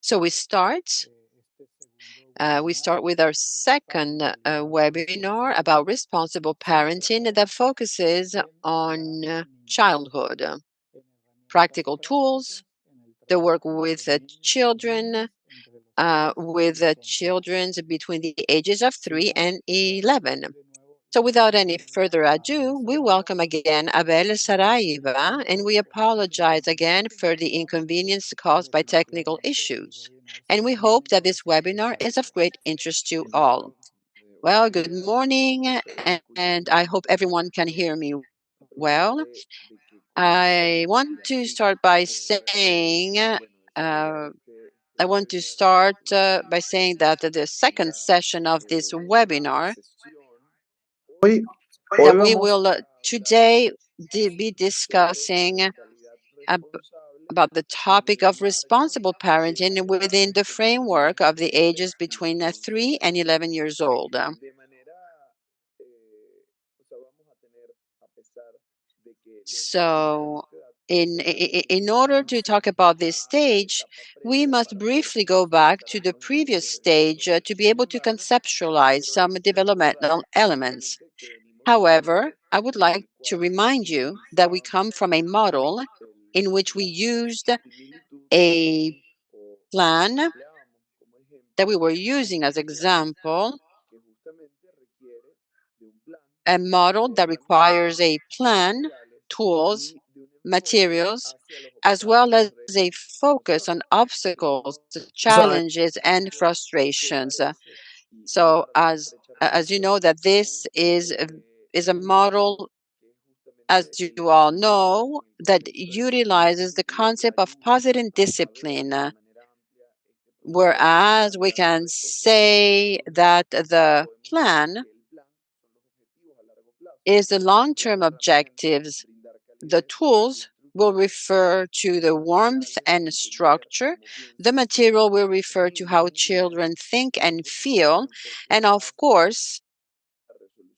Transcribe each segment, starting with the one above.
So we start with our second webinar about responsible parenting that focuses on childhood, practical tools, the work with children, children between the ages of 3 and 11. So without any further ado, we welcome again Abel Saraiva, and we apologize again for the inconvenience caused by technical issues. And we hope that this webinar is of great interest to all. Well, good morning, and I hope everyone can hear me well. I want to start by saying that the second session of this webinar Hoy, that hoy we vamos will today be discussing about the topic of responsible parenting within the framework of the ages between 3 and 11 years old. So, in order to talk about this stage, we must briefly go back to the previous stage to be able to conceptualize some developmental elements. However, I would like to remind you that we come from a model in which we used a plan that we were using as example, a model that requires a plan, tools, materials, as well as a focus on obstacles, saben, challenges, and frustrations. So, as you know, that this is a model, as you all know, that utilizes the concept of positive discipline, whereas we can say that the plan is the long-term objectives. The tools will refer to the warmth and structure. The material will refer to how children think and feel. And of course,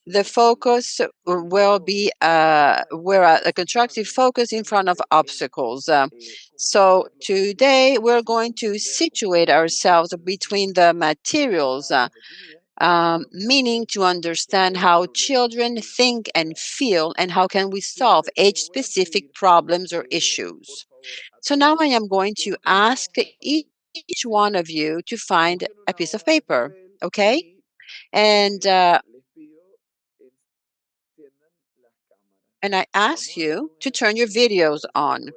the focus will be where a constructive focus in front of obstacles. So today we're going to situate ourselves between the materials, meaning to understand how children think and feel and how can we solve age-specific problems or issues. So now I am going to ask each one of you to find a piece of paper, okay? And I ask you to turn your videos on.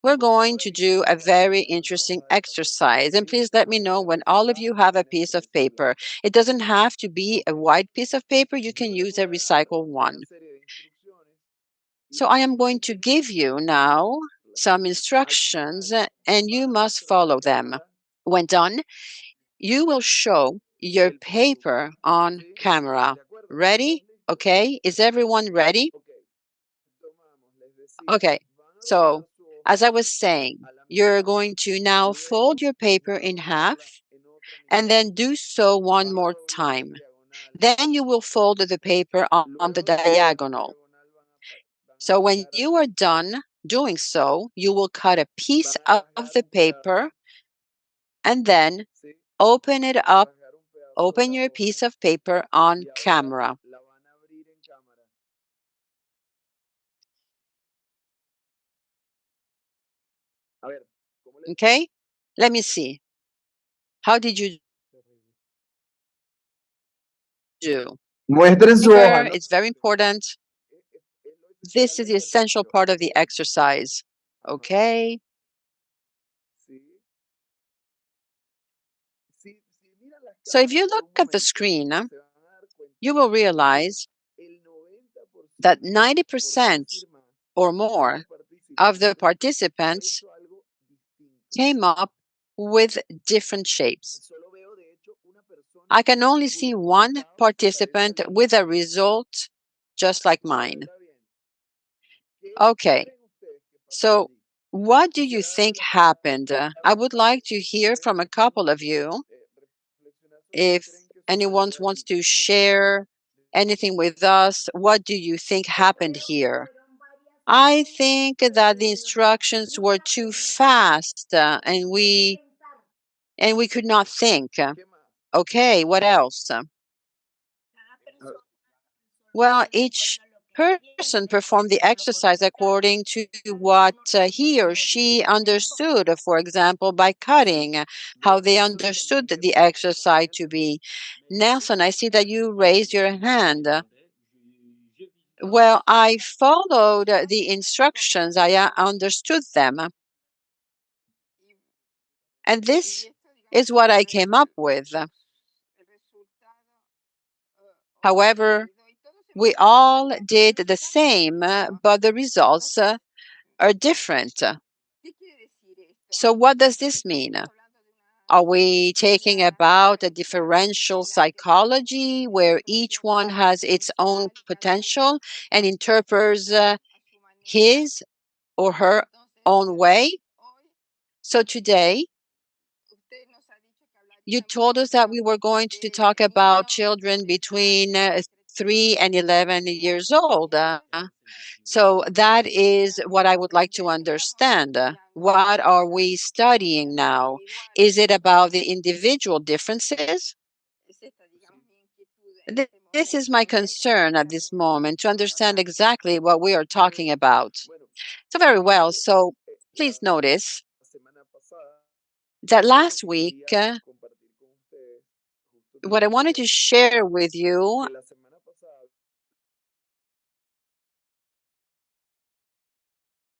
We're going to do a very interesting exercise, and please let me know when all of you have a piece of paper. It doesn't have to be a white piece of paper, you can use a recycled one. So I am going to give you now some instructions, and you must follow them. When done, you will show your paper on camera. Ready? Okay, is everyone ready? Okay, so as I was saying, you're going to now fold your paper in half and then do so one more time. Then you will fold the paper on the diagonal. So when you are done doing so, you will cut a piece of the paper and then open it up, open your piece of paper on camera. Okay, let me see. How did you do? muestren su hoja, Paper, ¿no? it's very important. This is the essential part of the exercise. Okay. So if you look at the screen, you will realize that 90% or more of the participants came up with different shapes. I can only see one participant with a result just like mine. Okay, so what do you think happened? I would like to hear from a couple of you. If anyone wants to share anything with us, what do you think happened here? I think that the instructions were too fast and we and we could not think. Okay, what else? Well, each person performed the exercise according to what he or she understood, for example, by cutting, how they understood the exercise to be. Nelson, I see that you raised your hand. Well, I followed the instructions, I understood them, and this is what I came up with. However, we all did the same, but the results are different. So, what does this mean? Are we taking about a differential psychology where each one has its own potential and interprets his or her own way? So, today, you told us that we were going to talk about children between 3 and 11 years old. So that is what I would like to understand. What are we studying now? Is it about the individual differences? This is my concern at this moment, to understand exactly what we are talking about. So, very well. So, please notice that last week, what I wanted to share with you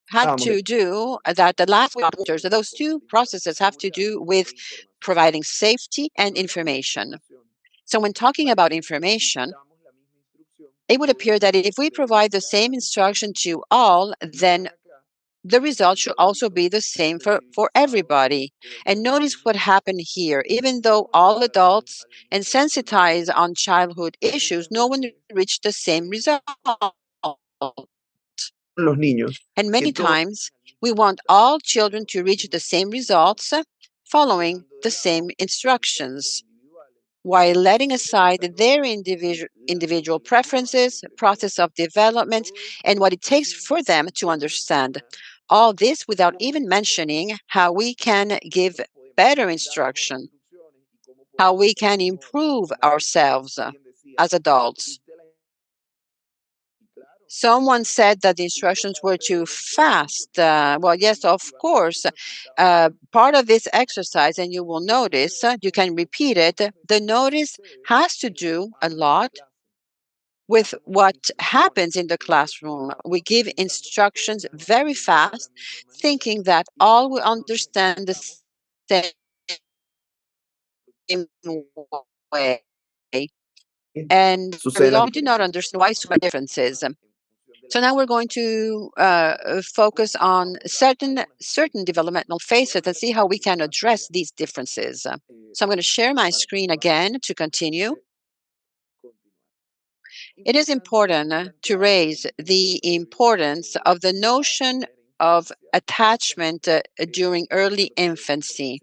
had to do that the last chapters, those two processes have to do with providing safety and information. So when talking about information, it would appear that if we provide the same instruction to all, then the result should also be the same for everybody. And notice what happened here. Even though all adults and sensitized on childhood issues, no one reached the same result. los niños, And many times, we want all children to reach the same results following the same instructions, while letting aside their individual preferences, process of development, and what it takes for them to understand. All this without even mentioning how we can give better instruction, how we can improve ourselves as adults. Someone said that the instructions were too fast. Well, yes, of course. Part of this exercise, and you will notice, you can repeat it, the notice has to do a lot with what happens in the classroom. We give instructions very fast, thinking that all will understand the same way. And the suceden result, las we do not understand why so many differences. So now we're going to focus on certain developmental phases and see how we can address these differences. So I'm going to share my screen again to continue. It is important to raise the importance of the notion of attachment during early infancy.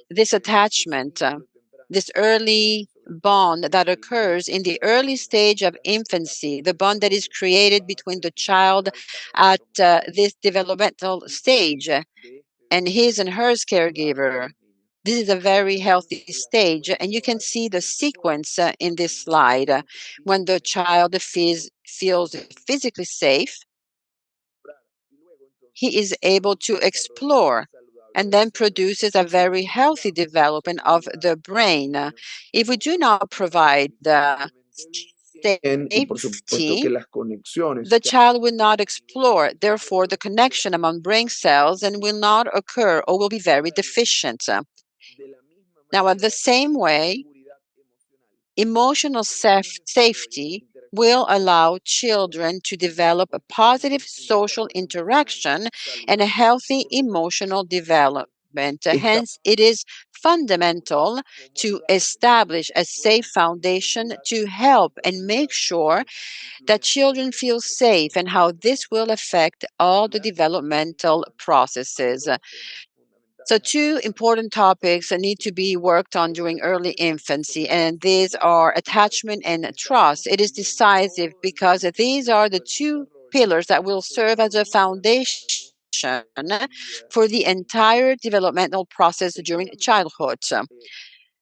This attachment, this early bond that occurs in the early stage of infancy, the bond that is created between the child at this developmental stage and his and her caregiver. This is a very healthy stage, and you can see the sequence in this slide. When the child feels physically safe, he is able to explore and then produces a very healthy development of the brain. If we do not provide the y por supuesto safety, que las conexiones the child will not explore. Therefore, the connection among brain cells and will not occur or will be very deficient. Now, at the same way, emotional safety will allow children to develop a positive social interaction and a healthy emotional development. esta Hence, it is fundamental to establish a safe foundation to help and make sure that children feel safe and how this will affect all the developmental processes. So, two important topics that need to be worked on during early infancy, and these are attachment and trust. It is decisive because these are the two pillars that will serve as a foundation for the entire developmental process during childhood.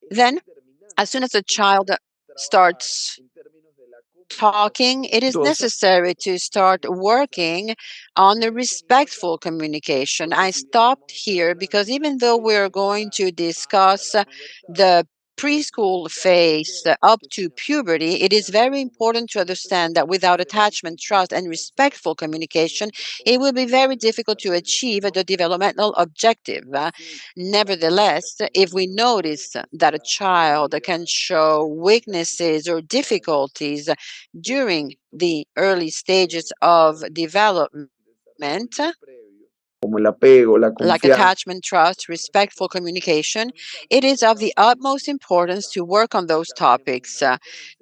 Then, as soon as a child starts talking, it is necessary to start working on the respectful communication. I stopped here because even though we're going to discuss the preschool phase up to puberty, it is very important to understand that without attachment, trust, and respectful communication, it will be very difficult to achieve the developmental objective. Nevertheless, if we notice that a child can show weaknesses or difficulties during the early stages of development, como el apego, la like confianza. attachment, trust, respectful communication, it is of the utmost importance to work on those topics.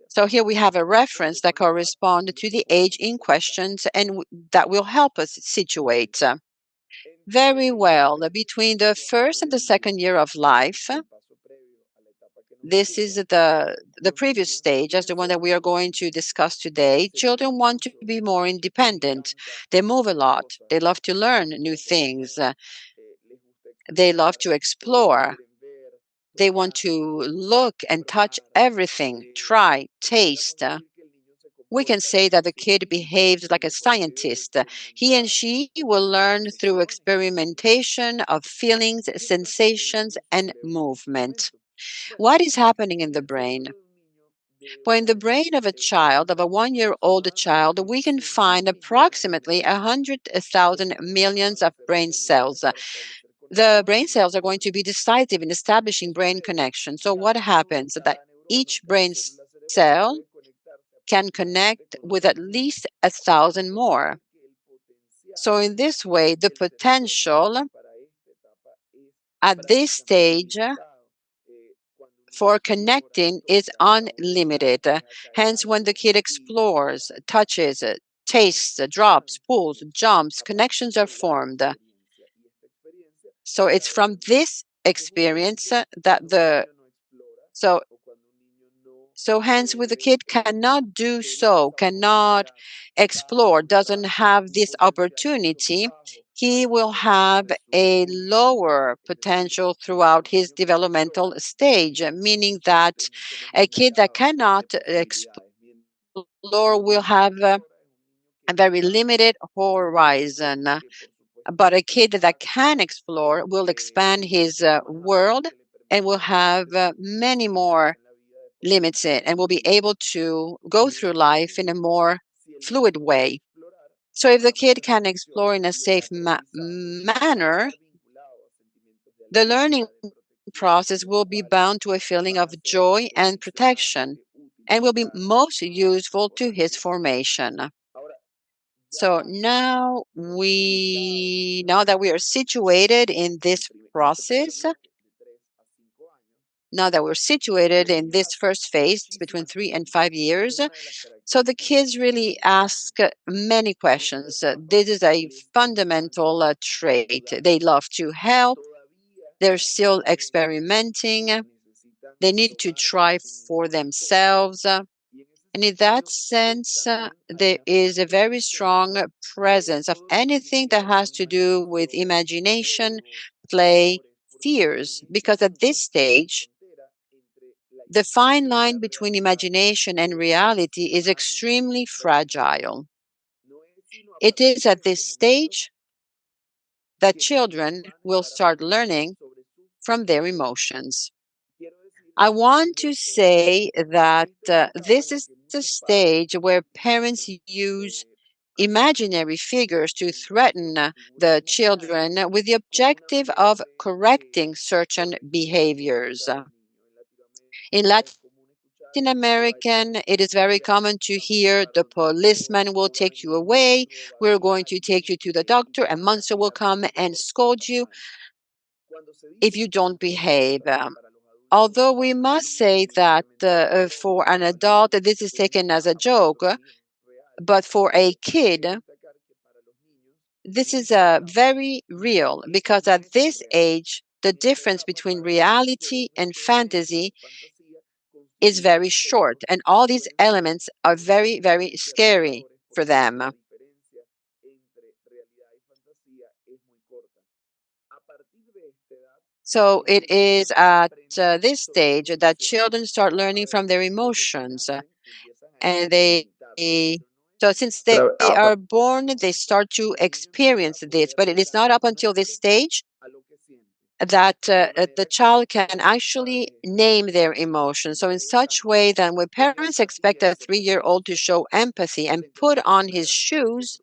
So here we have a reference that corresponds to the age in question and that will help us situate. Very well, between the first and the second year of life, this is the previous stage as the one that we are going to discuss today. Children want to be more independent. They move a lot. They love to learn new things. They love to explore. They want to look and touch everything, try, taste. We can say that the kid behaves like a scientist. He and she will learn through experimentation of feelings, sensations, and movement. What is happening in the brain? Well, in the brain of a child, of a 1 year old child, we can find approximately 100,000 millions of brain cells. The brain cells are going to be decisive in establishing brain connections. So, what happens? That each brain cell can connect with at least 1,000 more. So, in this way, the potential at this stage for connecting is unlimited. Hence, when the kid explores, touches, tastes, drops, pulls, jumps, connections are formed. So it's from this experience that the so so hence with the kid cannot do so, cannot explore, doesn't have this opportunity, he will have a lower potential throughout his developmental stage, meaning that a kid that cannot explore will have a very limited horizon. But a kid that can explore will expand his world and will have many more limits it and will be able to go through life in a more fluid way. So, if the kid can explore in a safe manner, the learning process will be bound to a feeling of joy and protection and will be most useful to his formation. So now that we are situated in this process, now that we're situated in this first phase between 3 and 5 years, so the kids really ask many questions. This is a fundamental trait. They love to help. They're still experimenting. They need to try for themselves. And in that sense, there is a very strong presence of anything that has to do with imagination, play, fears, because at this stage, the fine line between imagination and reality is extremely fragile. It is at this stage that children will start learning from their emotions. I want to say that this is the stage where parents use imaginary figures to threaten the children with the objective of correcting certain behaviors. In Latin American, it is very common to hear the policeman will take you away, we're going to take you to the doctor, a monster will come and scold you if you don't behave. Although we must say that for an adult, this is taken as a joke, but for a kid, this is very real because at this age, the difference between reality and fantasy is very short, and all these elements are very, very scary for them. So it is at this stage that children start learning from their emotions, and so since they are born, they start to experience this. But it is not up until this stage that the child can actually name their emotions. So in such way that when parents expect a 3-year-old to show empathy and put on his shoes,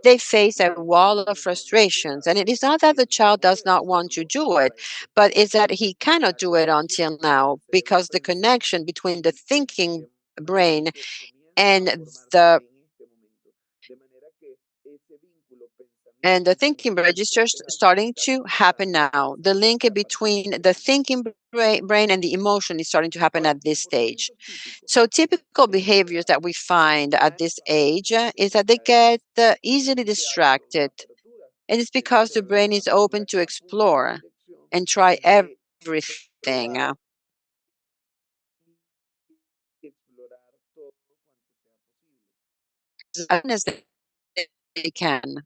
they face a wall of frustrations. And it is not that the child does not want to do it, but it's that he cannot do it until now because the connection between the thinking brain and the the thinking registers starting to happen now. The link between the thinking brain and the emotion is starting to happen at this stage. So typical behaviors that we find at this age is that they get easily distracted. And it's because the brain is open to explore and try everything as soon as they can.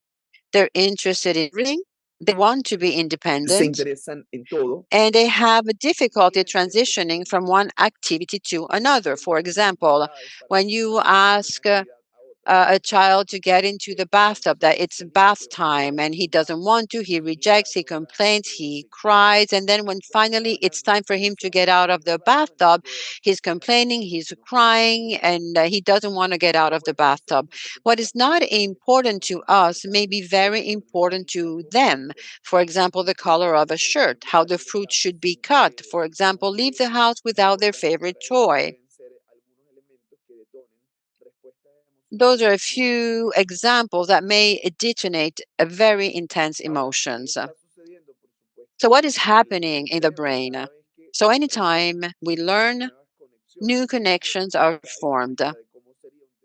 They're interested in reading, they want to be se independent, interesan en todo, and they have a difficulty transitioning from one activity to another. For example, when you ask a child to get into the bathtub, that it's bath time, and he doesn't want to, he rejects, he complains, he cries, and then when finally it's time for him to get out of the bathtub, he's complaining, he's crying, and he doesn't want to get out of the bathtub. What is not important to us may be very important to them. For example, the color of a shirt, how the fruit should be cut. For example, leave the house without their favorite toy. Those are a few examples that may detonate a very intense emotions. So what is happening in the brain? So anytime we learn, new connections are formed.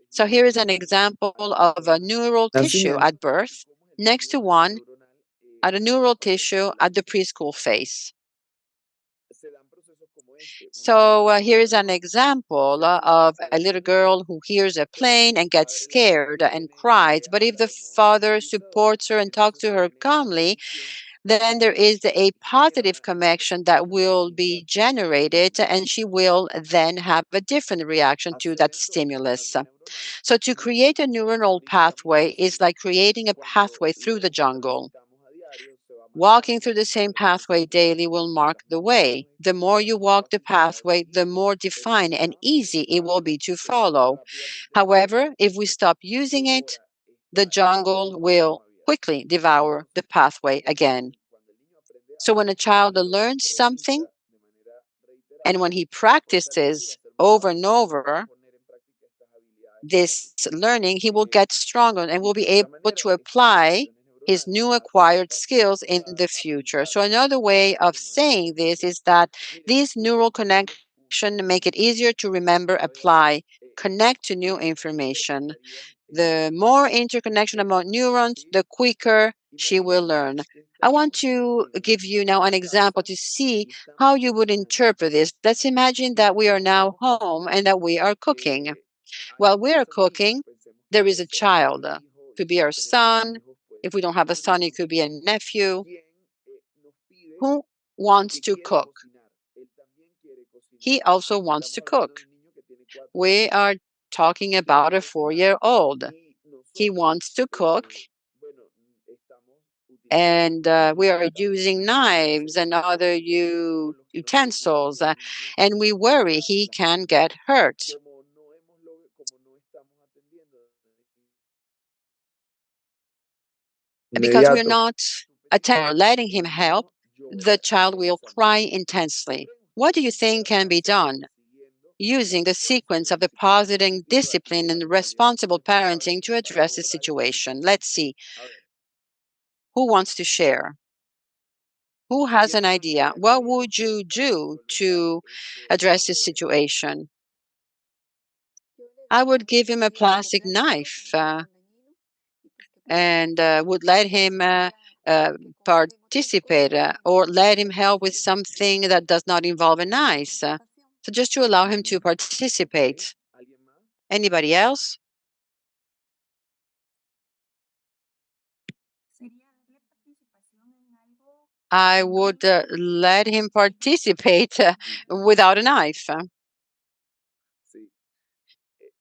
So here is an example of a neural tissue nacimiento, at birth next to one at a neural tissue at the preschool phase. So here is an example of a little girl who hears a plane and gets scared and cries. But if the father supports her and talks to her calmly, then there is a positive connection that will be generated, and she will then have a different reaction to that stimulus. So to create a neuronal pathway is like creating a pathway through the jungle. Walking through the same pathway daily will mark the way. The more you walk the pathway, the more defined and easy it will be to follow. However, if we stop using it, the jungle will quickly devour the pathway again. So when a child learns something and when he practices over and over this learning, he will get stronger and will be able to apply his new acquired skills in the future. So another way of saying this is that these neural connections make it easier to remember, apply, connect to new information. The more interconnection among neurons, the quicker she will learn. I want to give you now an example to see how you would interpret this. Let's imagine that we are now home and that we are cooking. While we are cooking, there is a child. Could be our son. If we don't have a son, it could be a nephew who wants to cook. He also wants to cook. We are talking about a 4-year-old. He wants to cook, and we are using knives and other utensils, and we worry he can get hurt. Because we're inmediato. not attending or letting him help, the child will cry intensely. What do you think can be done? Using the sequence of the positive discipline and responsible parenting to address the situation. Let's see. Who wants to share? Who has an idea? What would you do to address this situation? I would give him a plastic knife and would let him participate or let him help with something that does not involve a knife. So just to allow him to participate. Anybody else? I would let him participate without a knife.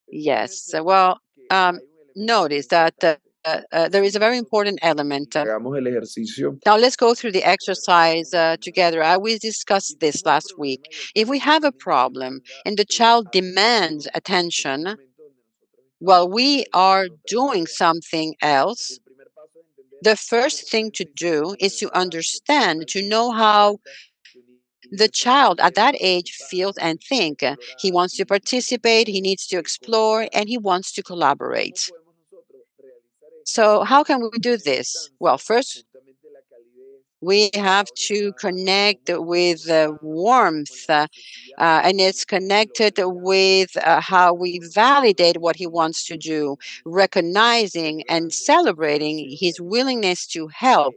Yes. Well, um, notice that there is a very important element. Hagamos el ejercicio. Now, let's go through the exercise together. We discussed this last week. If we have a problem and the child demands attention while we are doing something else, the first thing to do is to understand, to know how the child at that age feels and think. He wants to participate, he needs to explore, and he wants to collaborate. So, how can we do this? Well, first, we have to connect with warmth, and it's connected with how we validate what he wants to do, recognizing and celebrating his willingness to help,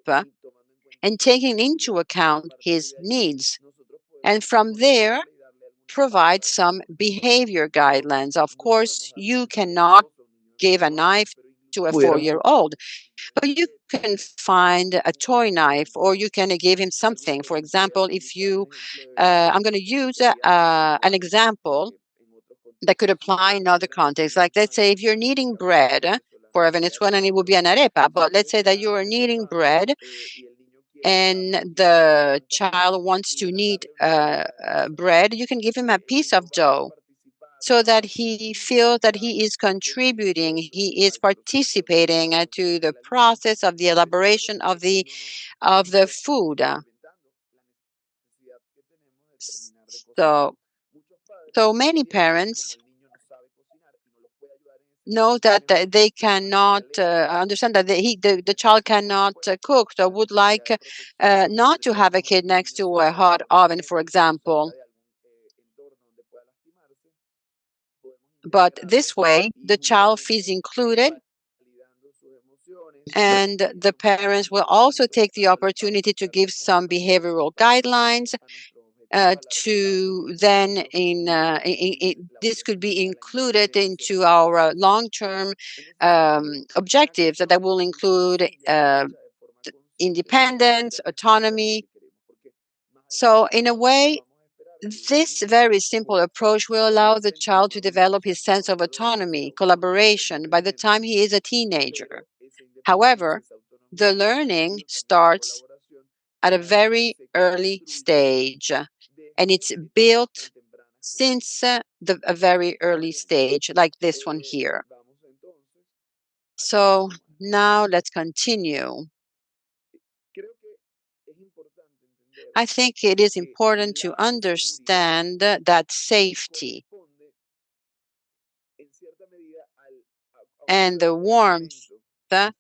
and taking into account his needs. And from there, provide some behavior guidelines. Of course, you cannot give a knife to a 4-year-old, but you can find a toy knife, or you can give him something. For example, if you, I'm going to use an example that could apply in other contexts. Like, let's say if you're kneading bread, for a Venezuelan, it would be an arepa, but let's say that you are kneading bread and the child wants to knead bread, you can give him a piece of dough so that he feels that he is contributing, he is participating to the process of the elaboration of the food. So, so many parents know that they cannot understand that the child cannot cook, so would like not to have a kid next to a hot oven, for example. But this way, the child feels included, and the parents will also take the opportunity to give some behavioral guidelines to then this could be included into our long-term objectives that will include independence, autonomy. So in a way, this very simple approach will allow the child to develop his sense of autonomy, collaboration by the time he is a teenager. However, the learning starts at a very early stage, and it's built since a very early stage, like this one here. So now let's continue. I think it is important to understand that safety and the warmth Para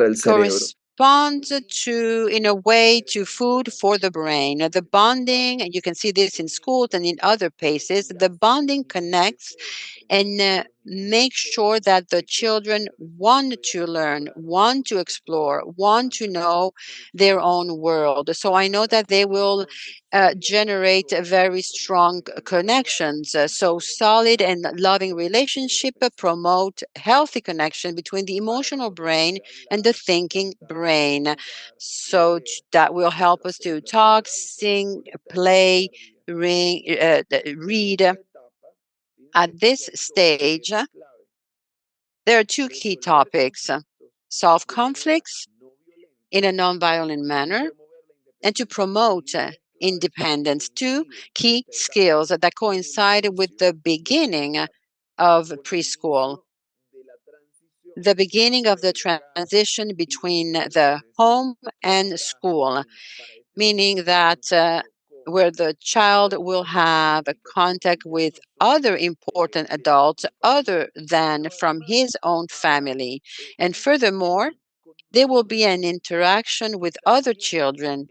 el cerebro. corresponds to, in a way, to food for the brain. The bonding, and you can see this in schools and in other places, the bonding connects and make sure that the children want to learn, want to explore, want to know their own world. So I know that they will generate very strong connections. So solid and loving relationship promote healthy connection between the emotional brain and the thinking brain. So that will help us to talk, sing, play, read. At this stage, there are two key topics: solve conflicts in a nonviolent manner and to promote independence. Two key skills that coincide with the beginning of preschool, the beginning of the transition between the home and school, meaning that where the child will have a contact with other important adults other than from his own family. And furthermore, there will be an interaction with other children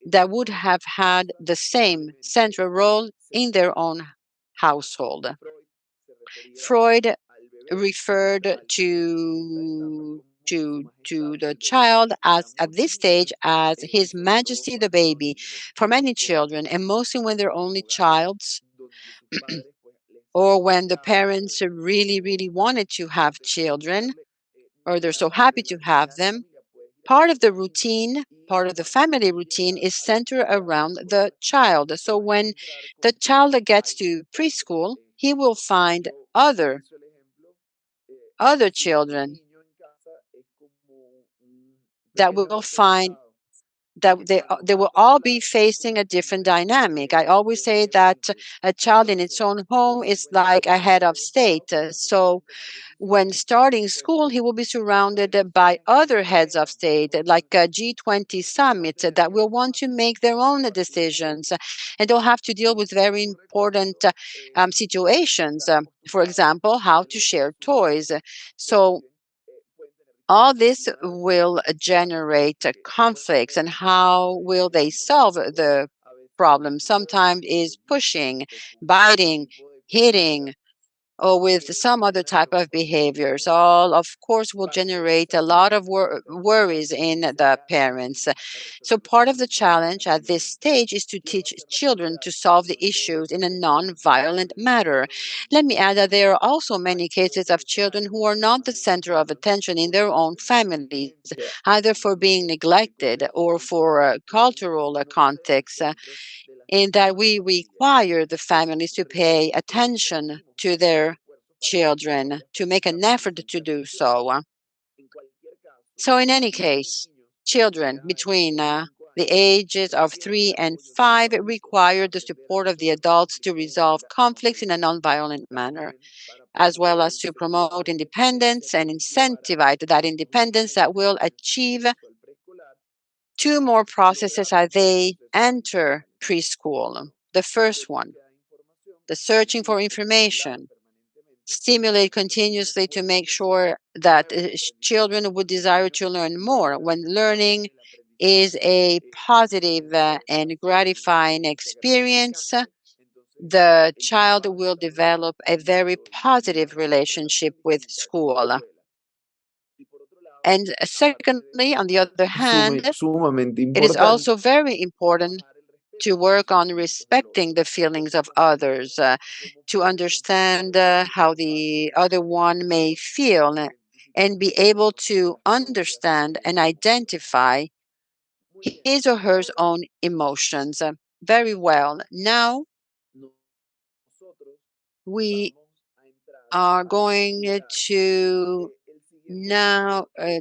that would have had the same central role in their own household. Freud referred to the child as at this stage as His Majesty the baby. For many children, and mostly when they're only childs, or when the parents really, really wanted to have children, or they're so happy to have them, Part of the family routine is centered around the child. So when the child gets to preschool, he will find other children that will find that they will all be facing a different dynamic. I always say that a child in its own home is like a head of state. So when starting school, he will be surrounded by other heads of state, like a G20 summit, that will want to make their own decisions. And they'll have to deal with very important situations. For example, how to share toys. So all this will generate conflicts, and how will they solve the problem? Sometimes is pushing, biting, hitting, or with some other type of behaviors. All, of course, will generate a lot of worries in the parents. So, part of the challenge at this stage is to teach children to solve the issues in a non-violent manner. Let me add that there are also many cases of children who are not the center of attention in their own families, either for being neglected or for cultural context. In that we require the families to pay attention to their children, to make an effort to do so. So, in any case, children between the ages of 3 and 5 require the support of the adults to resolve conflicts in a nonviolent manner, as well as to promote independence and incentivize that independence that will achieve two more processes as they enter preschool. The first one, the searching for information, stimulate continuously to make sure that children would desire to learn more. When learning is a positive and gratifying experience, the child will develop a very positive relationship with school. And secondly, on the other hand, Sumamente it is importante. also very important to work on respecting the feelings of others, to understand how the other one may feel, and be able to understand and identify his or her own emotions very well. Now, we are going to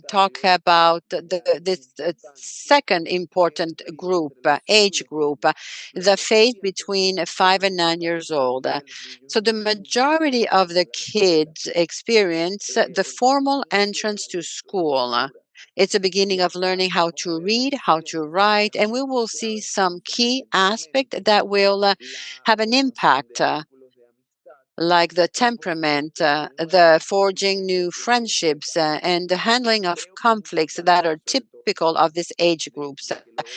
talk about this second important group, age group, the phase between 5 and 9 years old. So the majority of the kids experience the formal entrance to school. It's a beginning of learning how to read, how to write, and we will see some key aspect that will have an impact. Like the temperament, the forging new friendships, and the handling of conflicts that are typical of these age groups.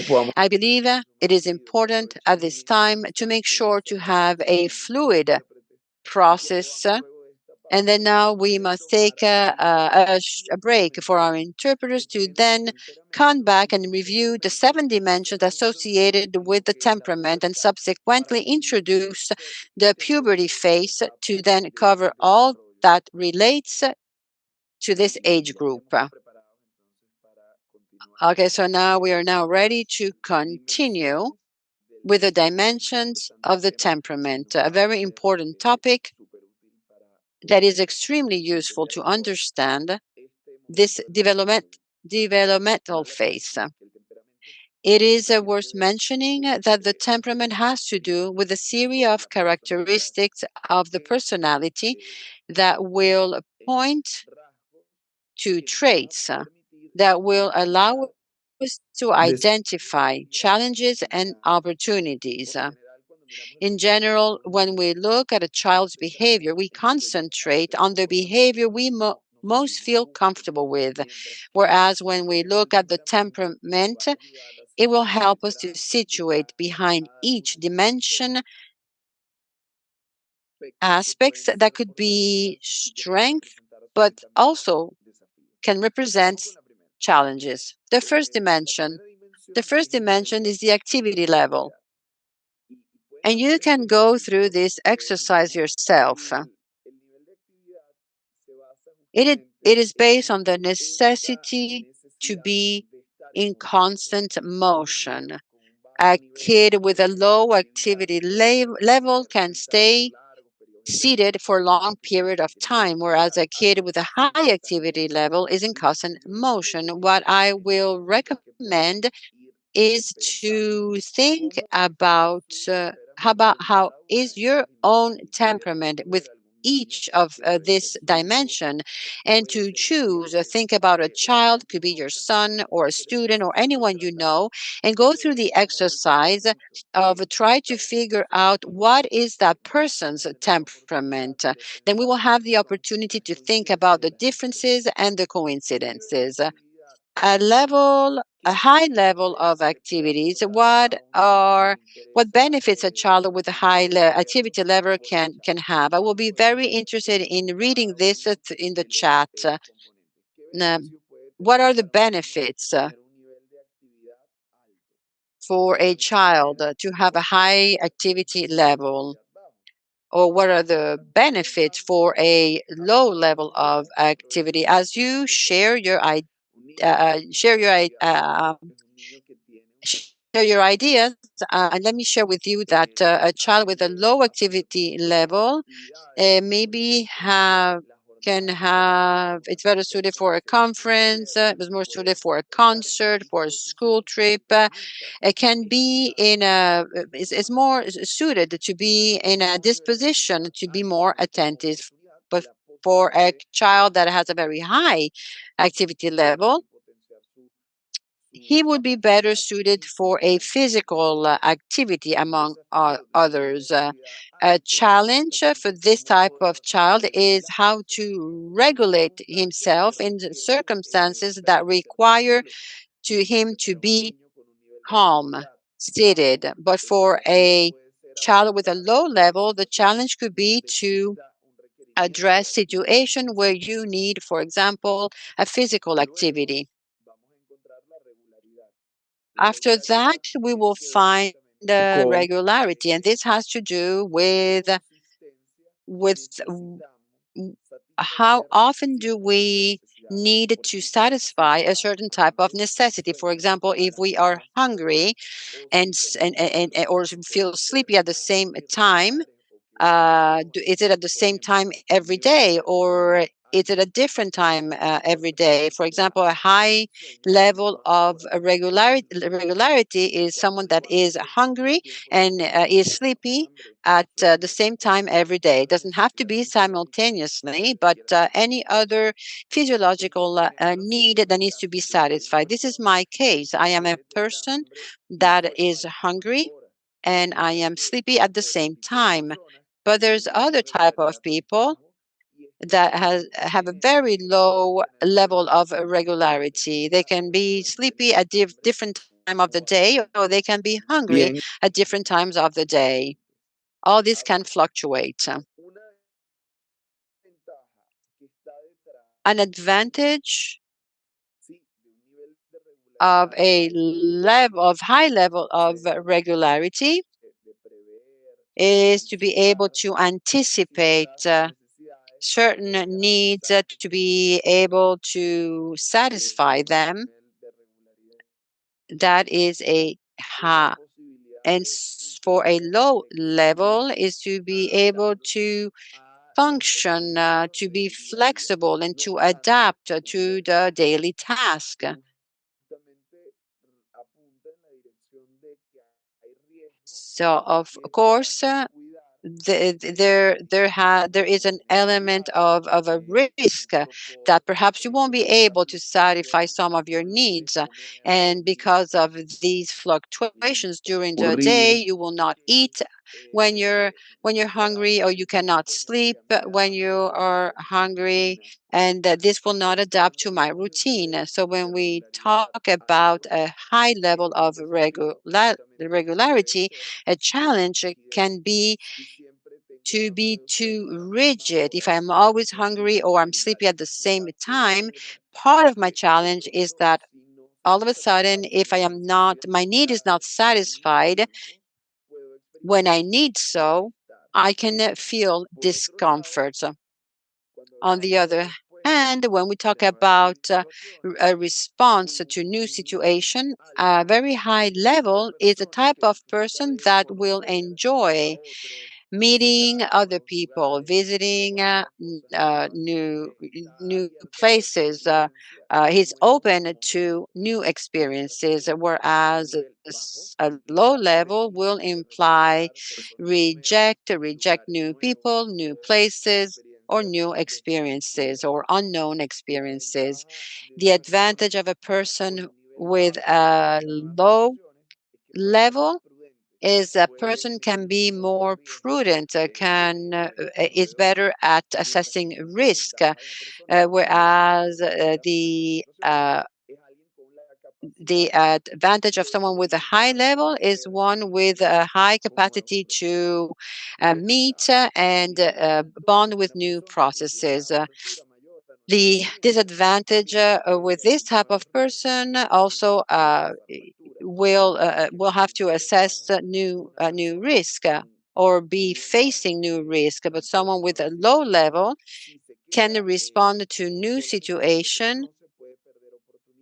Podamos I believe it is important at this time to make sure to have a fluid process. And then now we must take a break for our interpreters to then come back and review the 7 dimensions associated with the temperament, and subsequently introduce the puberty phase to then cover all that relates to this age group. Okay, so now we are now ready to continue with the dimensions of the temperament, a very important topic that is extremely useful to understand this developmental phase. It is worth mentioning that the temperament has to do with a series of characteristics of the personality that will point to traits that will allow us to identify challenges and opportunities. In general, when we look at a child's behavior, we concentrate on the behavior we most feel comfortable with. Whereas when we look at the temperament, it will help us to situate behind each dimension aspects that could be strength, but also can represent challenges. The first dimension is the activity level. And you can go through this exercise yourself. It is based on the necessity to be in constant motion. A kid with a low activity level can stay seated for a long period of time, whereas a kid with a high activity level is in constant motion. What I will recommend is to think about how is your own temperament with each of this dimension, and to choose think about a child, could be your son or a student or anyone you know, and go through the exercise of try to figure out what is that person's temperament. Then we will have the opportunity to think about the differences and the coincidences. A high level of activities, what benefits a child with a high activity level can have. I will be very interested in reading this in the chat. N- what are the benefits for a child to have a high activity level, or what are the benefits for a low level of activity? As you share your share your share your ideas, and let me share with you that a child with a low activity level maybe have can have it's better suited for a conference, it's more suited for a concert, for a school trip. It can be in a is more suited to be in a disposition to be more attentive. But for a child that has a very high activity level, he would be better suited for a physical activity among others. A challenge for this type of child is how to regulate himself in the circumstances that require to him to be calm, seated. But for a child with a low level, the challenge could be to address situation where you need, for example, a physical activity. After that, we will find regularity, and this has to do with how often do we need to satisfy a certain type of necessity. For example, if we are hungry and or feel sleepy at the same time, is it at the same time every day, or is it a different time every day? For example, a high level of regularity is someone that is hungry and is sleepy at the same time every day. It doesn't have to be simultaneously, but any other physiological need that needs to be satisfied. This is my case. I am a person that is hungry and I am sleepy at the same time. But there's other type of people that have a very low level of regularity. They can be sleepy at different time of the day, or they can be hungry Bien, at different times of the day. All this can fluctuate. An advantage of a level of high level of regularity is to be able to anticipate certain needs, to be able to satisfy them. That is a high. And for a low level is to be able to function, to be flexible, and to adapt to the daily task. So, of course, there is an element of a risk that perhaps you won't be able to satisfy some of your needs, and because of these fluctuations during the day, ocurrir you will not eat when you're hungry, or you cannot sleep when you are hungry, and this will not adapt to my routine. So when we talk about a high level of regularity, a challenge can be to be too rigid. If I'm always hungry or I'm sleepy at the same time, part of my challenge is that all of a sudden, if I am not, my need is not satisfied when I need so, I can feel discomfort. On the other And when we talk about a response to new situation, a very high level is a type of person that will enjoy meeting other people, visiting new places. He's open to new experiences, whereas a low level will imply reject new people, new places, or new experiences or unknown experiences. The advantage of a person with a low level is a person can be more prudent, is better at assessing risk, whereas the advantage of someone with a high level is one with a high capacity to meet and bond with new processes. The disadvantage with this type of person also will have to assess new risk or be facing new risk. But someone with a low level can respond to new situation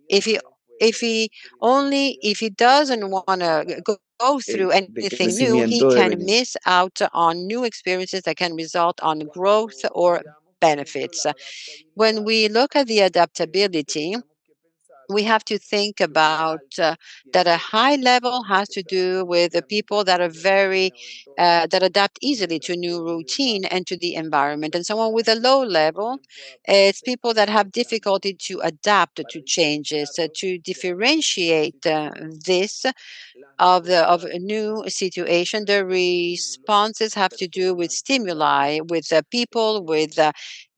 if he if he doesn't want to go through de anything new, he crecimiento can debería. miss out on new experiences that can result on growth or benefits. When we look at the adaptability, we have to think about that a high level has to do with the people that are very that adapt easily to new routine and to the environment. And someone with a low level, it's people that have difficulty to adapt to changes. To differentiate this of a new situation, the responses have to do with stimuli, with people, with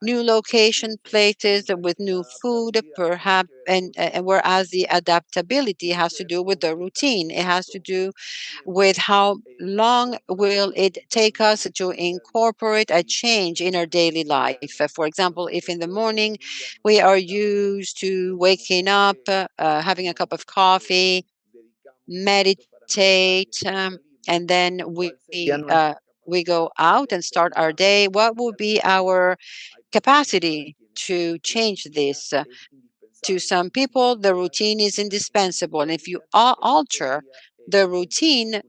new location, places, with new food, perhaps, and whereas the adaptability has to do with the routine. It has to do with how long will it take us to incorporate a change in our daily life. For example, if in the morning we are used to waking up, having a cup of coffee, meditate, and then we go out and start our day. What will be our capacity to change this? To some people, the routine is indispensable, and if you alter the routine,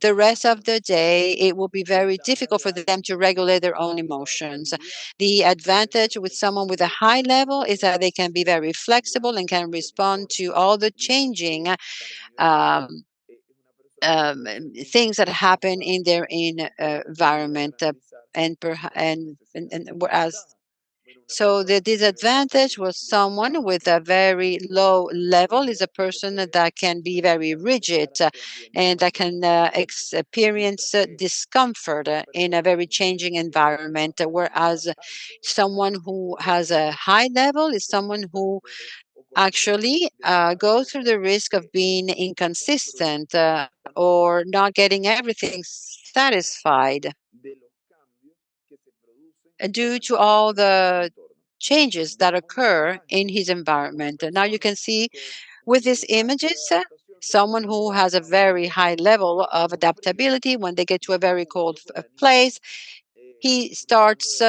the rest of the day, it will be very difficult for them to regulate their own emotions. The advantage with someone with a high level is that they can be very flexible and can respond to all the changing um, things that happen in their environment, and whereas so the disadvantage was someone with a very low level is a person that can be very rigid and that can experience discomfort in a very changing environment, whereas someone who has a high level is someone who actually go through the risk of being inconsistent or not getting everything satisfied due to all the changes that occur in his environment. And now you can see with these images, someone who has a very high level of adaptability, when they get to a very cold place, he starts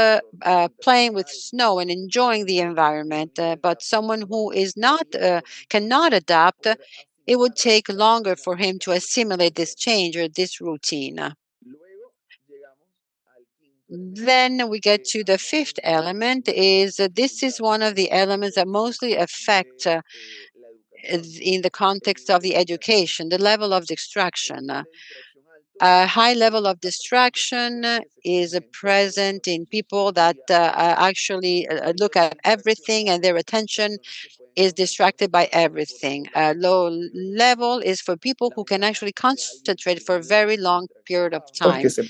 playing with snow and enjoying the environment. But someone who is not cannot adapt, it would take longer for him to assimilate this change or this routine. Then we get to the fifth element is this is one of the elements that mostly affect in the context of the education, the level of distraction. A high level of distraction is present in people that actually look at everything and their attention is distracted by everything. A low level is for people who can actually concentrate for a very long period of Porque time.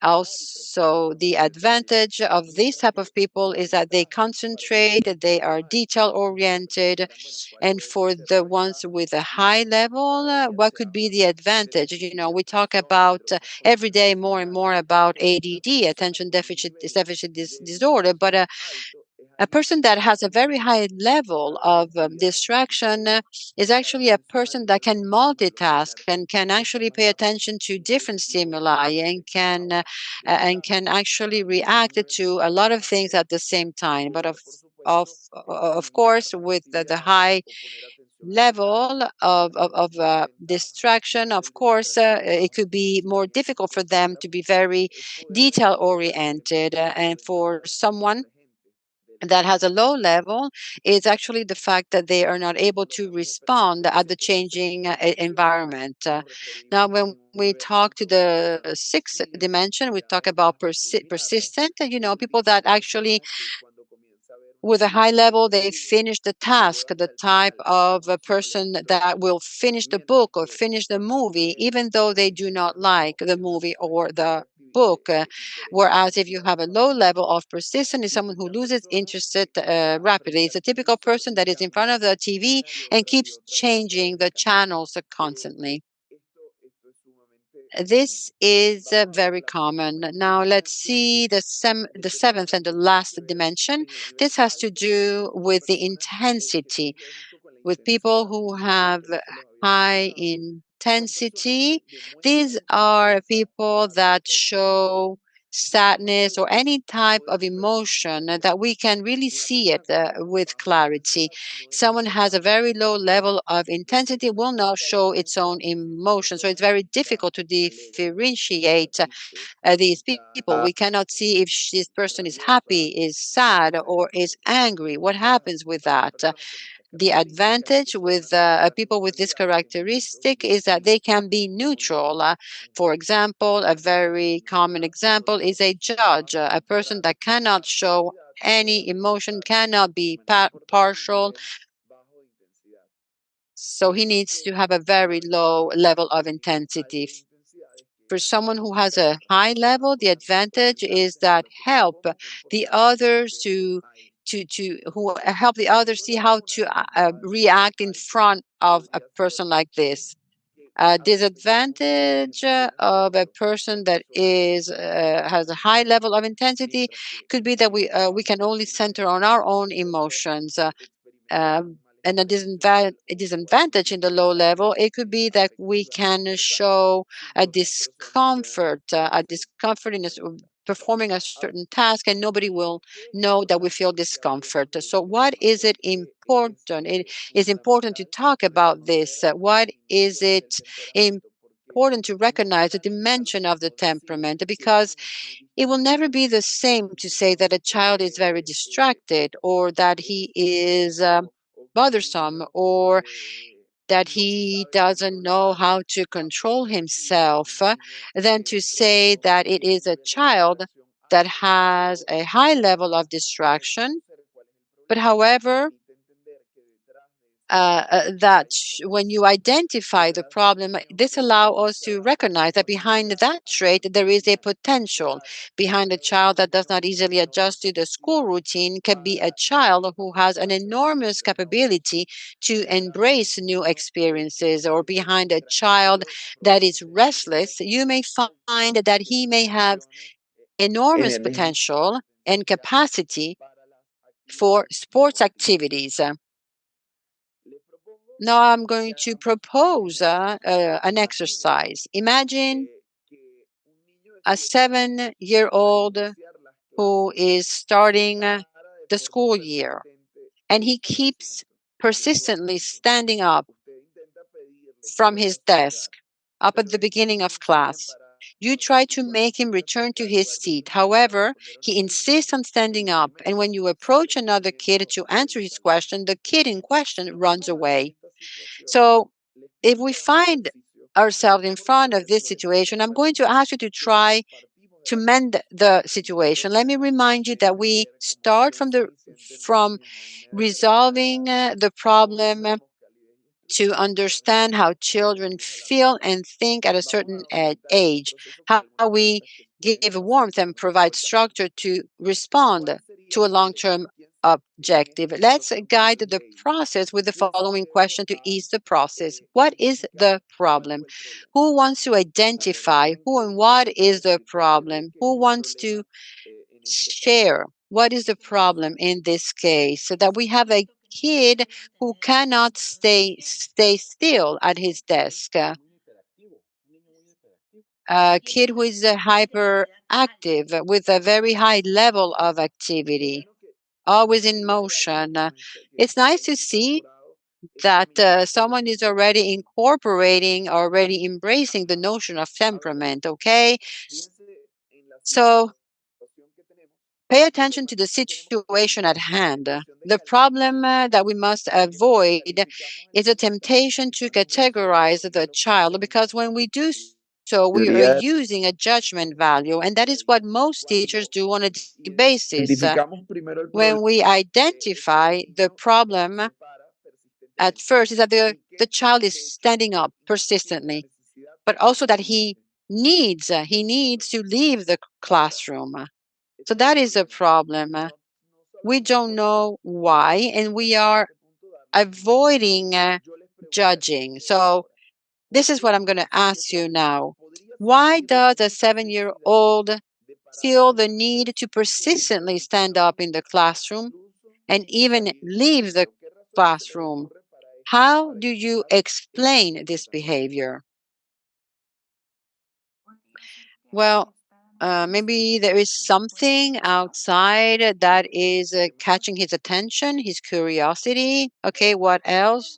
Also, the advantage of these type of people is that they concentrate, they are detail oriented, and for the ones with a high level, what could be the advantage? You know, we talk about every day more and more about ADD, attention deficit disorder, but a person that has a very high level of distraction is actually a person that can multitask and can actually pay attention to different stimuli and can actually react to a lot of things at the same time. But of course, with the high level of distraction, of course, it could be more difficult for them to be very detail oriented. And for someone that has a low level is actually the fact that they are not able to respond at the changing environment. Now, when we talk to the sixth dimension, we talk about persistent, people that actually with a high level, they finish the task, the type of a person that will finish the book or finish the movie, even though they do not like the movie or the book. Whereas if you have a low level of persistence, is someone who loses interest rapidly. It's a typical person that is in front of the TV and keeps changing the channels constantly. This is very common. Now let's see the seventh and the last dimension. This has to do with the intensity, with people who have high intensity. These are people that show sadness or any type of emotion that we can really see it with clarity. Someone has a very low level of intensity will not show its own emotion. So it's very difficult to differentiate these people. We cannot see if this person is happy, is sad, or is angry. What happens with that? The advantage with people with this characteristic is that they can be neutral. For example, a very common example is a judge, a person that cannot show any emotion, cannot be partial. So he needs to have a very low level of intensity. For someone who has a high level, the advantage is that help the others to who help the others see how to react in front of a person like this. A disadvantage of a person that is has a high level of intensity could be that we can only center on our own emotions. And a disadvantage in the low level, it could be that we can show a discomfort in performing a certain task, and nobody will know that we feel discomfort. So, what is it important? It is important to talk about this. What is it important to recognize the dimension of the temperament? Because it will never be the same to say that a child is very distracted or that he is bothersome or that he doesn't know how to control himself than to say that it is a child that has a high level of distraction. But however, when you identify the problem, this allows us to recognize that behind that trait, there is a potential. Behind a child that does not easily adjust to the school routine can be a child who has an enormous capability to embrace new experiences. Or behind a child that is restless, you may find that he may have enormous potential and capacity for sports activities. Now I'm going to propose an exercise. Imagine a 7-year-old who is starting the school year and he keeps persistently standing up from his desk up at the beginning of class. You try to make him return to his seat. However, he insists on standing up, and when you approach another kid to answer his question, the kid in question runs away. So, if we find ourselves in front of this situation, I'm going to ask you to try to mend the situation. Let me remind you that we start from resolving the problem to understand how children feel and think at a certain age, how we give warmth and provide structure to respond to a long term objective. Let's guide the process with the following question to ease the process. What is the problem? Who wants to identify who and what is the problem? Who wants to share what is the problem in this case so that we have a kid who cannot stay still at his desk, a kid who is hyperactive with a very high level of activity. always in motion. It's nice to see that someone is already incorporating, already embracing the notion of temperament, okay? So pay attention to the situation at hand. The problem that we must avoid is a temptation to categorize the child, because when we do so, we are mayoría using a judgment value, and that is what most teachers do on a daily basis. identificamos primero el When problema we identify the problem at first, is that the child is standing up persistently, but also that he needs to leave the classroom. So that is a problem. We don't know why, and we are avoiding judging. So this is what I'm going to ask you now. Why does a 7-year-old feel the need to persistently stand up in the classroom and even leave the classroom? How do you explain this behavior? Well, maybe there is something outside that is catching his attention, his curiosity. Okay, what else?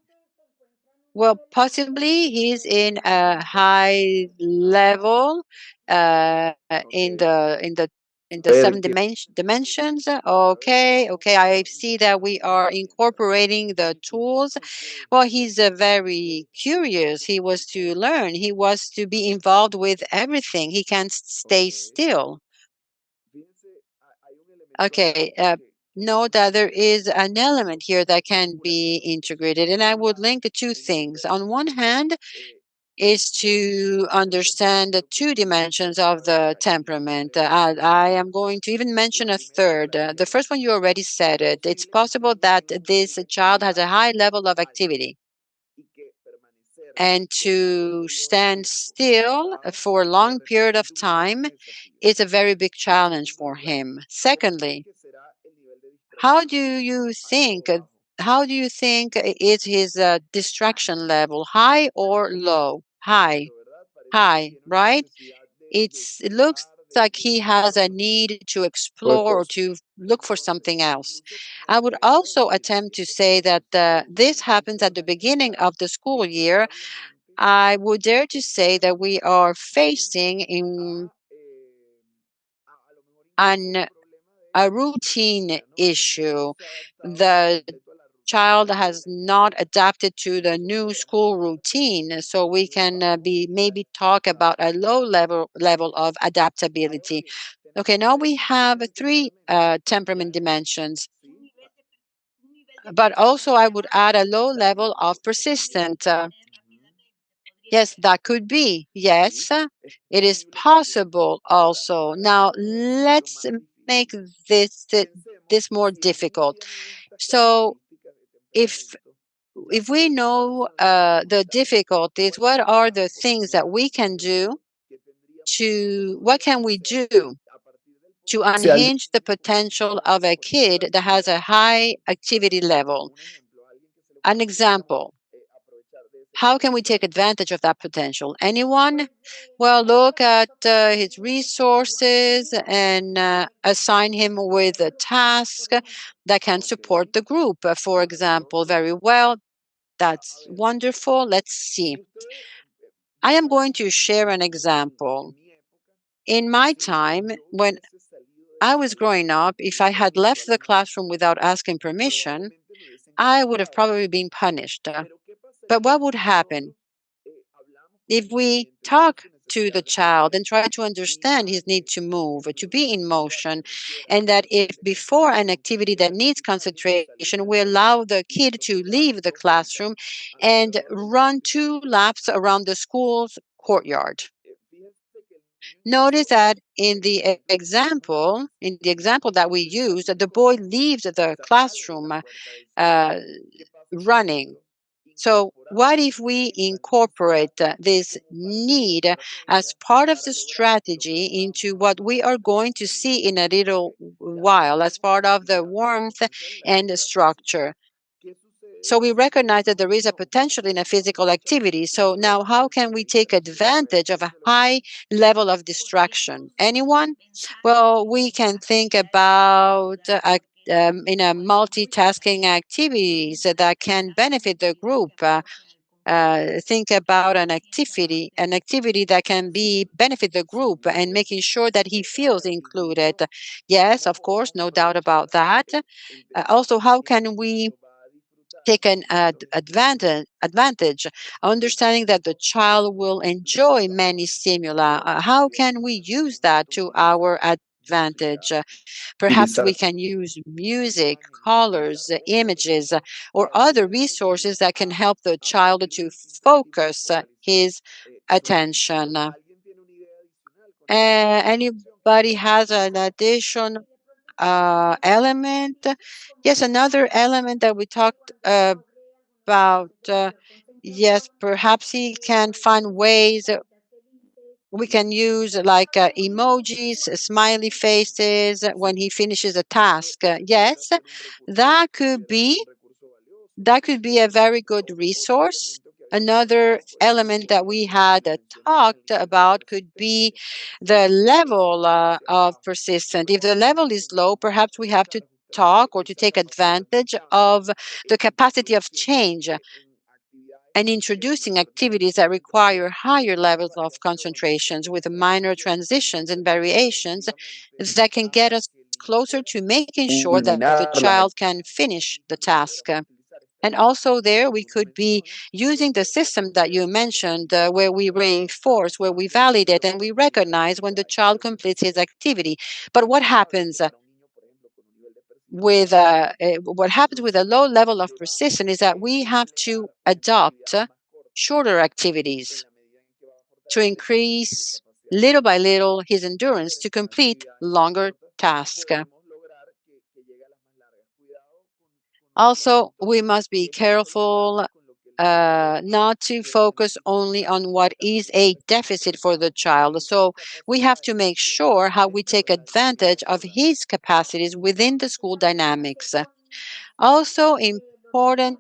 Well, possibly he's in a high level in the ver seven que dimensions. Okay, okay. I see that we are incorporating the tools. Well, he's very curious. He was to learn. He was to be involved with everything. He can't stay still. Okay. Know that there is an element here that can be integrated, and I would link the two things. On one hand, is to understand the two dimensions of the temperament. I am going to even mention a third. The first one, you already said it. It's possible that this child has a high level of activity, and to stand still for a long period of time is a very big challenge for him. Secondly, how do you think? How do you think is his distraction level, high or low? High, high, right? It looks like he has a need to explore or cosas. to look for something else. I would also attempt to say that this happens at the beginning of the school year. I would dare to say that we are facing in an a routine issue. The child has not adapted to the new school routine, so we can be maybe talk about a low level of adaptability. Okay, now we have three temperament dimensions, but also I would add a low level of persistent. Yes, that could be. Yes, it is possible also. Now let's make this this more difficult. So if if we know the difficulties, what are the things that we can do what can we do to Si alguien, unhinge the potential of a kid that has a high activity level? An example. How can we take advantage of that potential? Anyone? Well, look at his resources and assign him with a task that can support the group, for example. Very well. That's wonderful. Let's see. I am going to share an example. In my time, when I was growing up, if I had left the classroom without asking permission, I would have probably been punished. But what would happen if we talk to the child and try to understand his need to move, to be in motion, and that if before an activity that needs concentration, we allow the kid to leave the classroom and run 2 laps around the school's courtyard? Notice that in the example that we used, the boy leaves the classroom uh, running. So, what if we incorporate this need as part of the strategy into what we are going to see in a little while, as part of the warmth and the structure? So, we recognize that there is a potential in a physical activity. So, now how can we take advantage of a high level of distraction? Anyone? Well, we can think about in a multitasking activities that can benefit the group. Think about an activity that can be benefit the group and making sure that he feels included. Yes, of course, no doubt about that. Also, how can we take an advantage, understanding that the child will enjoy many stimuli? How can we use that to our advantage? Perhaps we Utilizar can use music, colors, images, or other resources that can help the child to focus his attention. Anybody has an addition element? Yes, another element that we talked about. Yes, perhaps he can find ways we can use like emojis, smiley faces when he finishes a task. Yes, that could be that could be a very good resource. Another element that we had talked about could be the level of persistence. If the level is low, perhaps we have to talk or to take advantage of the capacity of change and introducing activities that require higher levels of concentrations with minor transitions and variations that can get us closer to making sure that the culminar child las can finish the task. And also, there we could be using the system that you mentioned, where we reinforce, where we validate, and we recognize when the child completes his activity. But what happens with a low level of persistence is that we have to adopt shorter activities to increase little by little his endurance to complete longer tasks. Also, we must be careful not to focus only on what is a deficit for the child. So we have to make sure how we take advantage of his capacities within the school dynamics. Also important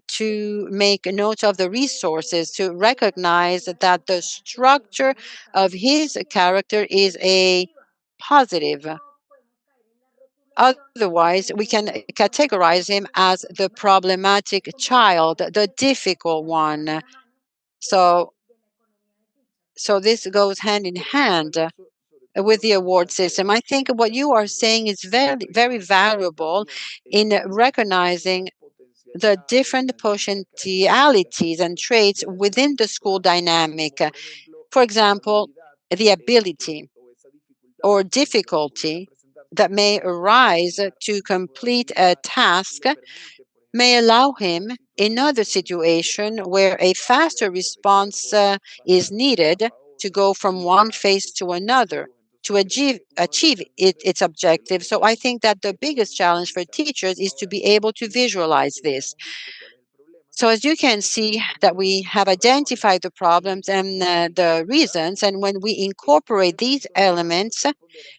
to make note of the resources to recognize that the structure of his character is a positive. Otherwise, we can categorize him as the problematic child, the difficult one. So, so this goes hand in hand with the award system. I think what you are saying is very, very valuable in recognizing the different potentialities and traits within the school dynamic. For example, the ability or difficulty that may arise to complete a task may allow him in other situation where a faster response is needed to go from one phase to another to achieve its objective. So I think that the biggest challenge for teachers is to be able to visualize this. So as you can see that we have identified the problems and the reasons, and when we incorporate these elements,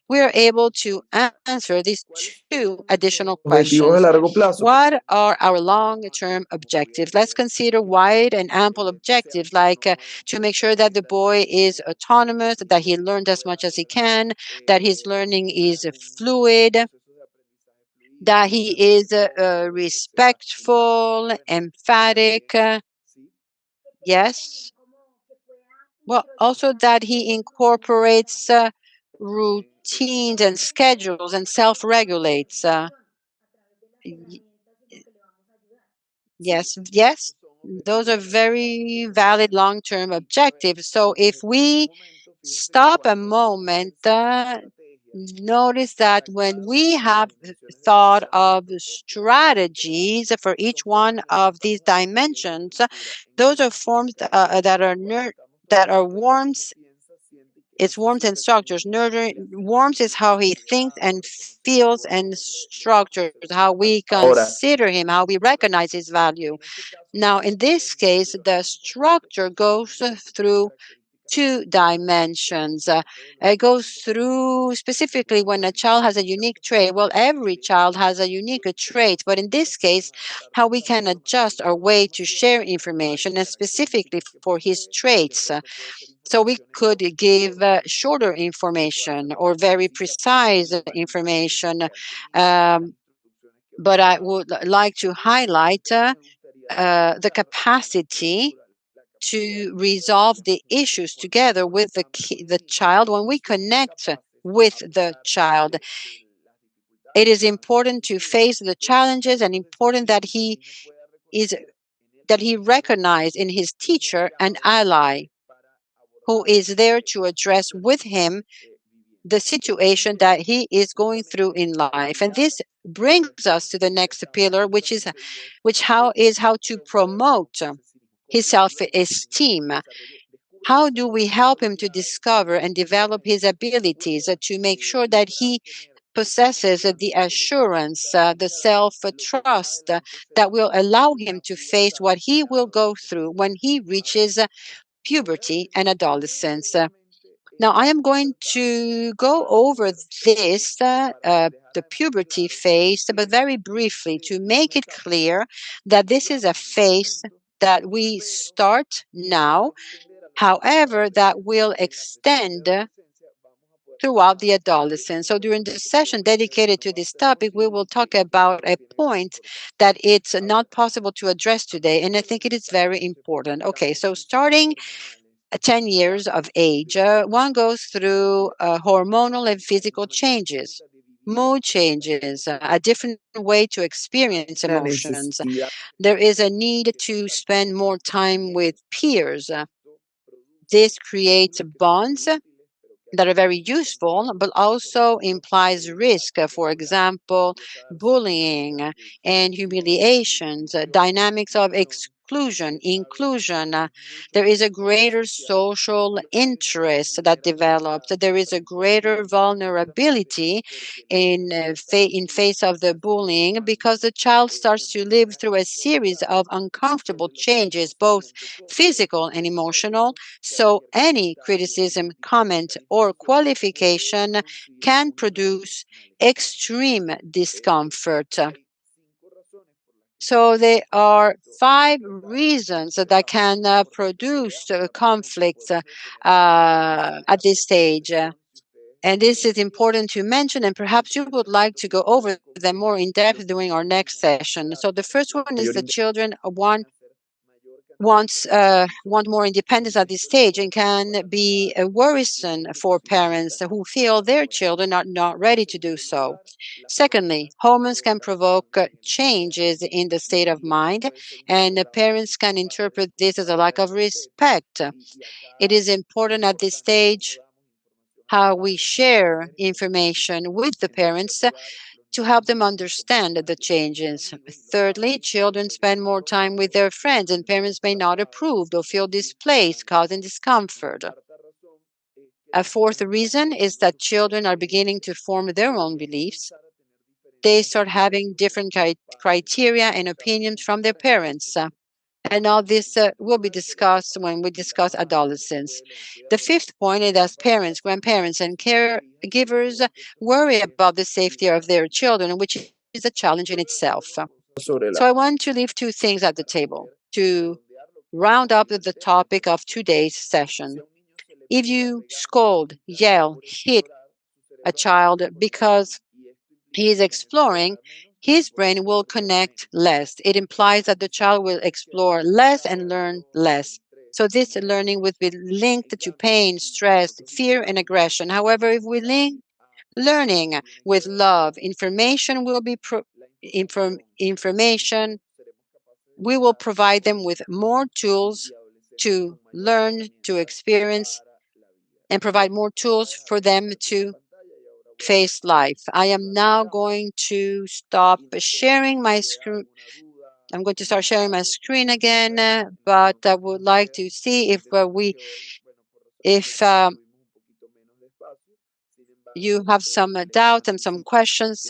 we are able to answer these two additional objetivos de questions. largo plazo. What are our long-term objectives? Let's consider wide and ample objectives, like to make sure that the boy is autonomous, that he learned as much as he can, that his learning is fluid, that he is respectful, emphatic. Yes. Well, also that he incorporates routines and schedules and self-regulates. Y- yes, yes. Those are very valid long-term objectives. So if we stop a moment, notice that when we have thought of strategies for each one of these dimensions, those are forms that are warmth. It's warmth and structures. Nurturing warmth is how he thinks and feels, and structures how we Ahora, consider him, how we recognize his value. Now, in this case, the structure goes through two dimensions. It goes through specifically when a child has a unique trait. Well, every child has a unique trait, but in this case, how we can adjust our way to share information and specifically for his traits. So we could give shorter information or very precise information. but I would like to highlight the capacity to resolve the issues together with the child. When we connect with the child, it is important to face the challenges, and important is that he recognize in his teacher an ally who is there to address with him the situation that he is going through in life. And this brings us to the next pillar, how to promote his self-esteem. How do we help him to discover and develop his abilities to make sure that he possesses the assurance, the self-trust that will allow him to face what he will go through when he reaches puberty and adolescence? Now, I am going to go over the puberty phase, but very briefly to make it clear that this is a phase that we start now, however, that will extend throughout the adolescence. So during the session dedicated to this topic, we will talk about a point that it's not possible to address today, and I think it is very important. Okay, so starting 10 years of age, one goes through hormonal and physical changes, mood changes, a different way to experience la emotions. necesidad There is a need to spend more time with peers. This creates bonds that are very useful, but also implies risk. For example, bullying and humiliations, dynamics of exclusion, inclusion. There is a greater social interest that develops. There is a greater vulnerability in face of the bullying, because the child starts to live through a series of uncomfortable changes, both physical and emotional. So any criticism, comment, or qualification can produce extreme discomfort. So there are 5 reasons that can produce conflicts at this stage. And this is important to mention, and perhaps you would like to go over them more in depth during our next session. So the first one is mayor the children want more independence at this stage, and can be worrisome for parents who feel their children are not ready to do so. Secondly, hormones can provoke changes in the state of mind, and parents can interpret this as a lack of respect. It is important at this stage how we share information with the parents to help them understand the changes. Thirdly, children spend more time with their friends, and parents may not approve or feel displaced, causing discomfort. A fourth reason is that children are beginning to form their own beliefs. They start having different criteria and opinions from their parents. And all this will be discussed when we discuss adolescence. The fifth point is that parents, grandparents, and caregivers worry about the safety of their children, which is a challenge in itself. sobre la So I want to leave 2 things at the table to round up the topic of today's session. If you scold, yell, hit a child because he is exploring, his brain will connect less. It implies that the child will explore less and learn less. So this learning will be linked to pain, stress, fear, and aggression. However, if we link learning with love, information, we will provide them with more tools to learn, to experience, and provide more tools for them to face life. I am now going to stop sharing my screen. I'm going to start sharing my screen again, but I would like to see if you have some doubt and some questions.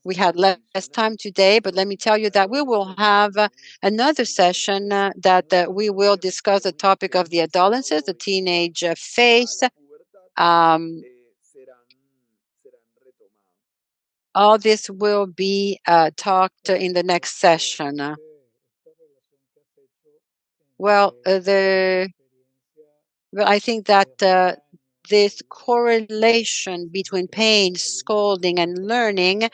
We had less time today, but let me tell you that we will have another session that we will discuss the topic of the adolescence, the teenage phase. Um, all this will be talked in the next session. Well, I think that this correlation between pain, scolding, and learning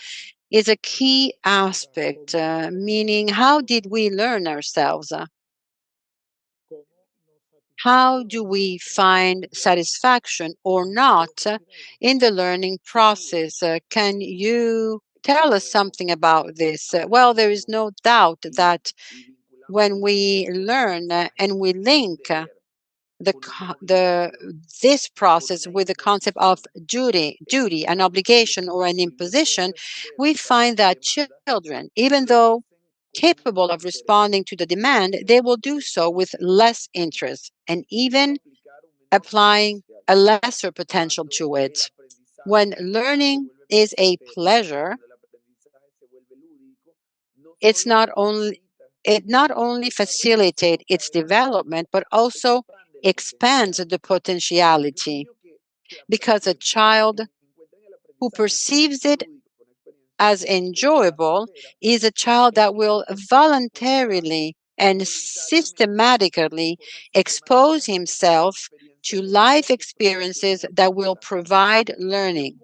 is a key aspect, meaning how did we learn ourselves? How do we find satisfaction or not in the learning process? Can you tell us something about this? Well, there is no doubt that when we learn and we link the this process with the concept of duty, an obligation or an imposition, we find that children, even though capable of responding to the demand, they will do so with less interest and even applying a lesser potential to it. When learning is a pleasure, it's not only it not only facilitates its development but also expands the potentiality, because a child who perceives it as enjoyable is a child that will voluntarily and systematically expose himself to life experiences that will provide learning.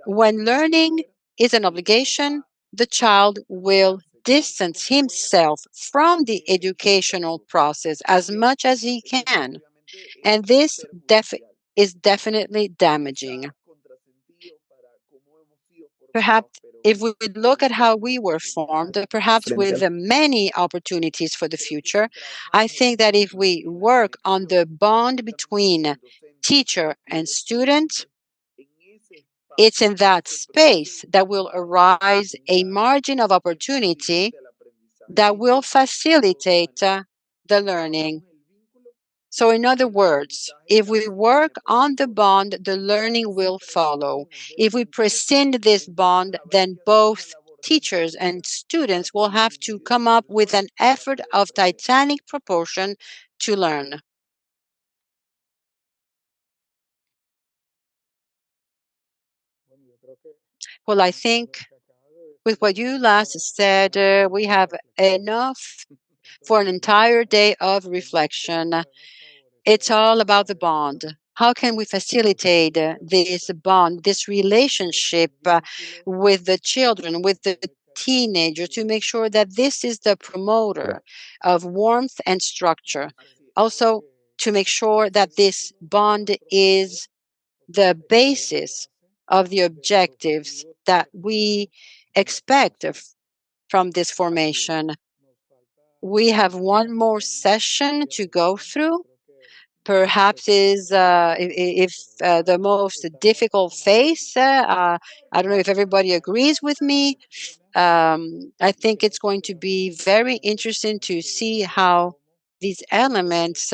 When learning is an obligation, the child will distance himself from the educational process as much as he can. And this is definitely damaging. Perhaps if we would look at how we were formed, perhaps with many opportunities for the future, I think that if we work on the bond between teacher and student, it's in that space that will arise a margin of opportunity that will facilitate the learning. So, in other words, if we work on the bond, the learning will follow. If we prescind this bond, then both teachers and students will have to come up with an effort of titanic proportion to learn. Well, I think with what you last said, we have enough for an entire day of reflection. It's all about the bond. How can we facilitate this bond, this relationship with the children, with the teenagers, to make sure that this is the promoter of warmth and structure? Also, to make sure that this bond is the basis of the objectives that we expect from this formation. We have one more session to go through. Perhaps is if the most difficult phase. I don't know if everybody agrees with me. I think it's going to be very interesting to see how these elements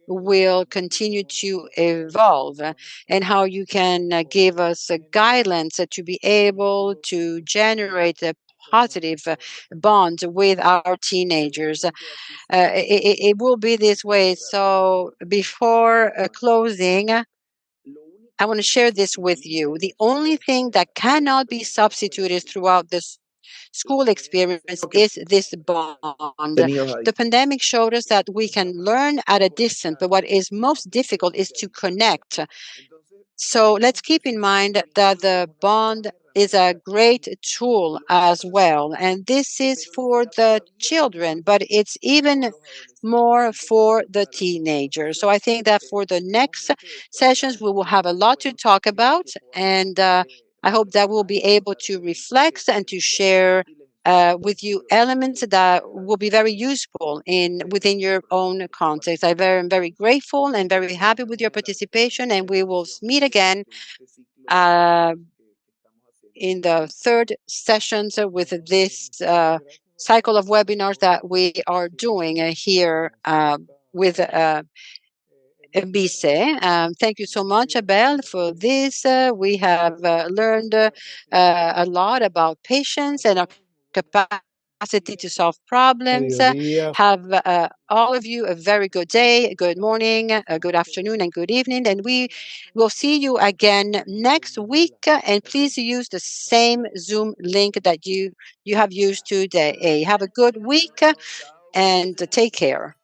will continue to evolve, and how you can give us guidelines to be able to generate a positive bond with our teenagers. It will be this way. So before closing, I want to share this with you. The only thing that cannot be substituted throughout this school experience is this bond. The pandemic showed us that we can learn at a distance, but what is most difficult is to connect. So let's keep in mind that the bond is a great tool as well. And this is for the children, but it's even more for the teenagers. So I think that for the next sessions, we will have a lot to talk about. And I hope that we'll be able to reflect and to share with you elements that will be very useful in within your own context. I'm very grateful and very happy with your participation, and we will meet again uh, in the third sessions with this cycle of webinars that we are doing here with BICE. Thank you so much, Abel, for this. We have learned a lot about patience and our capacity to solve problems. Have all of you a very good day, good morning, a good afternoon, and good evening. And we will see you again next week. And please use the same Zoom link that you have used today. Have a good week and take care.